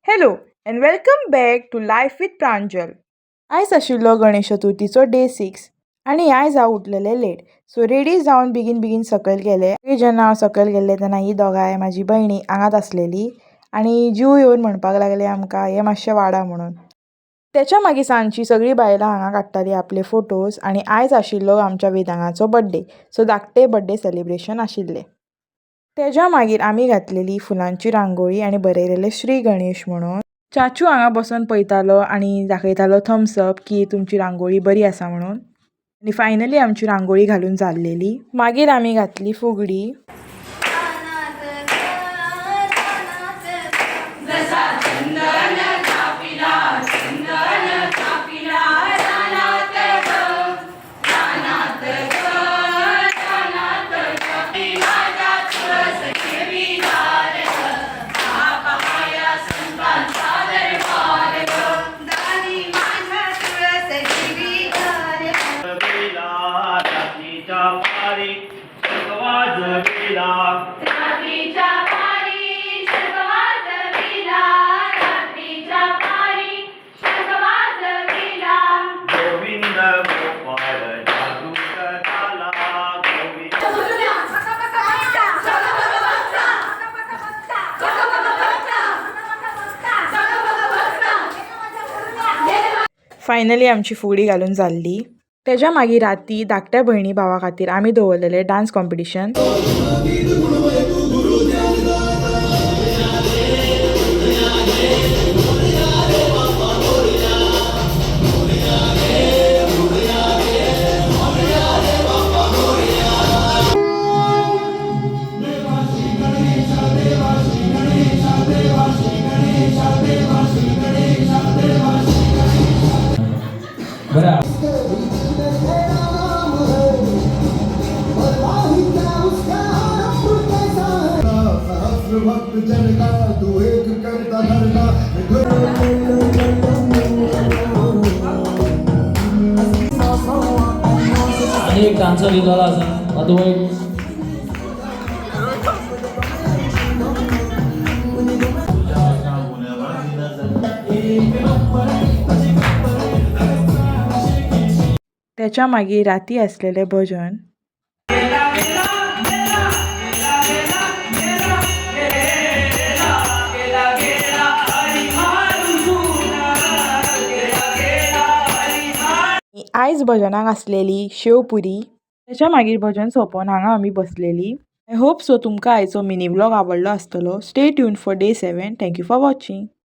Hello and welcome back to life with Pranjal. आयज आशिल्लो Ganesh चतुर्थीचो day 6 आनी आयज हांव उठलेलें लेट, सो रेडी जावन बेगीन बेगीन सकयल गेलें. जेन्ना हांव सकयल गेल्लें तेन्ना ही दोगांय म्हाजी भयणी हांगाच आसलेली आनी जीव येवन म्हणपाक लागले आमकां हें मातशें वाडा म्हणून. तेच्या मागीर सांजची सगळीं बायलां हांगा काडटालीं आपले फोटोज आनी आयज आशिल्लो आमच्या वेदांगाचो बर्थडे, सो धाकटें बर्थडे सेलिब्रेशन आशिल्लें. तेच्या मागीर आमी घातलेली फुलांची रांगोळी आनी बरयलेलें श्री गणेश म्हणून. चाचू हांगा बसून पळयतालो आनी दाखयतालो थम्स अप की तुमची रांगोळी बरी आसा म्हणून. आनी फायनली आमची रांगोळी घालून जाल्लेली. मागीर आमी घातली फुगडी. फायनली आमची फुगडी घालून जाल्ली. तेच्या मागीर राती धाकट्या भयणी भावा खातीर आमी दवरलेलें डान्स कॉम्पिटिशन. आणि एक डान्सर लिहिलेला असा तो एक तेच्या मागीर राती आसलेलें भजन. आयज भजनाक आसलेली शेवपुरी. तेच्या मागीर भजन सोंपोवन हांगा आमी बसलेली. आय होप सो तुमकां आयचो मिनी व्लॉग आवडलो आसतलो. Stay tune for day 7. Thank you for watching.